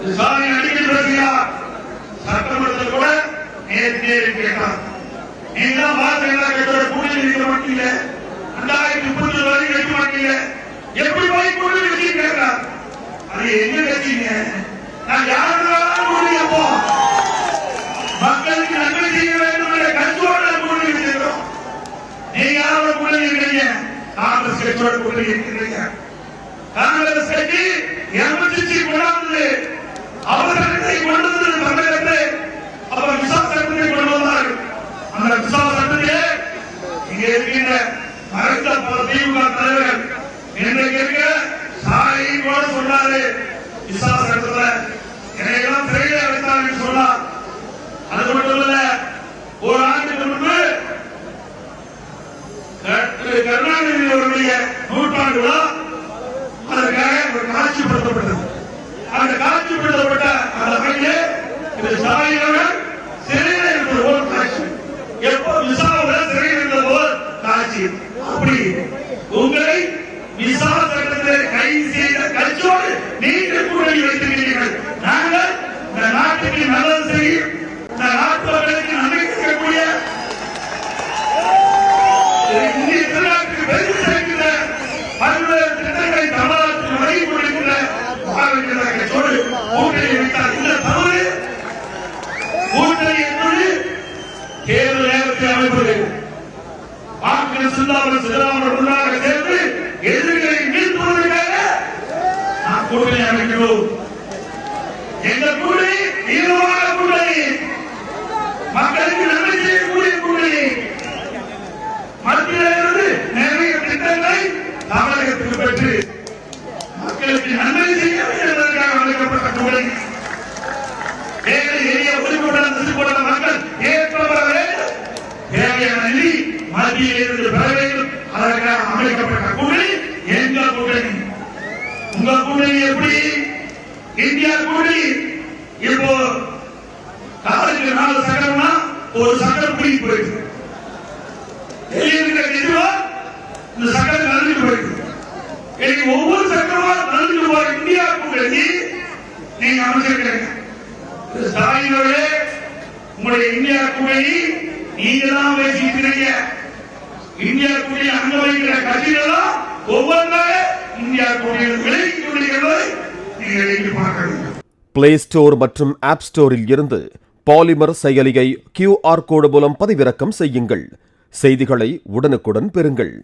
ஸ்டாலின் அடிக்கடி பேசுகிறார். சட்டமன்றத்தில் கூட நேரே கேட்டார். நீங்க பாரதிய கட்சியோட கூட்டணி வைக்க மாட்டீங்க, 2030 வரைக்கும் வைக்க மாட்டீங்க, எப்படி போய் கூட்டணி வச்சு கேட்கிறார். அது எங்க கட்சிங்க? நான் யாருனாலும் கூட்டணி வைப்போம். மக்களுக்கு நன்மை செய்ய வேண்டும் என்ற கட்சியோட கூட்டணி வச்சிருக்கிறோம். நீங்க யாரோட கூட்டணி இருக்கிறீங்க? காங்கிரஸ் கட்சியோட கூட்டணி இருக்கிறீங்க. காங்கிரஸ் கட்சி எமர்ஜென்சி கொண்டாந்து அவசரத்தை கொண்டு வந்து தமிழகத்தை அவர் விசா சட்டத்தை கொண்டு வந்தார். அந்த விசா சட்டத்திலே இங்க இருக்கின்ற மறைந்த திமுக தலைவர் இன்றைக்கு இருக்க சாயை கூட சொன்னாரு. விசா சட்டத்துல என்னையெல்லாம் சிறையிலே வைத்தார் என்று சொன்னார். அது மட்டுமல்ல, ஒரு ஆண்டுக்கு முன்பு கருணாநிதி அவருடைய 100ஆண்டு விழா அதற்காக ஒரு காட்சிப்படுத்தப்பட்டது. அந்த காட்சிப்படுத்தப்பட்ட அந்த வகையிலே இந்த ஸ்டாலின் சிறையில் இருந்தது போல் காட்சி, எப்போ விசாவில் சிறையில் இருந்த போல் காட்சி. அப்படி உங்களை விசா சட்டத்தை கைது செய்த கட்சியோடு நீங்கள் கூட்டணி வைத்திருக்கிறீர்கள். நாங்கள் இந்த நாட்டுக்கு நல்லது செய்யும், இந்த நாட்டு மக்களுக்கு நன்மை செய்யக்கூடிய இந்திய திருநாட்டுக்கு பெருமை சேர்க்கிற பல்வேறு திட்டங்களை தமிழகத்தில் வழங்கி கொண்டிருக்கின்ற கட்சியோடு கூட்டணி வைத்தார். இந்த தவறு கூட்டணி என்பது தேர்தல் நேரத்தை அமைப்பது. வாக்கு சிந்தாமணி சிதறாமல் ஒன்றாக சேர்ந்து எதிரிகளை வீழ்த்துவதற்காக நாம் கூட்டணி அமைக்கிறோம். எங்கள் கூட்டணி தீவிரமான கூட்டணி, மக்களுக்கு நன்மை செய்யக்கூடிய கூட்டணி. மத்தியிலிருந்து நிறைய திட்டங்களை தமிழகத்துக்கு பெற்று மக்களுக்கு நன்மை செய்ய என்பதற்காக அமைக்கப்பட்ட கூட்டணி. ஏழை எளிய ஒதுக்கப்பட்ட மக்கள் ஏற்பட வேண்டும், தேவையான நிதி மத்தியில் இருந்து பெற வேண்டும். அதற்காக அமைக்கப்பட்ட கூட்டணி எங்கள் கூட்டணி. உங்க கூட்டணி எப்படி? இந்தியா கூட்டணி. இப்போ காலைக்கு 4 சக்கரம்னா ஒரு சக்கரம் பிடிக்க போயிருக்கு. இந்த சக்கரம் நழுவிட்டு போயிருக்கு. ஒவ்வொரு சக்கரமா நழுவிட்டு போற இந்தியா கூட்டணி நீங்க அமைச்சிருக்கீங்க. ஸ்டாலினோட உங்களுடைய இந்தியா கூட்டணி நீங்க தான் பேசிக்கிறீங்க. இந்தியா கூட்டணி அங்க வைக்கிற கட்சிகளெல்லாம் ஒவ்வொன்றாக இந்தியா கூட்டணி விலகி கொண்டிருக்கிறதை நீங்க எழுதி பார்க்க வேண்டும். பிளே ஸ்டோர் மற்றும் ஆப் ஸ்டோரில் இருந்து பாலிமர் செயலியை QR கோடு மூலம் பதிவிறக்கம் செய்யுங்கள். செய்திகளை உடனுக்குடன் பெறுங்கள்.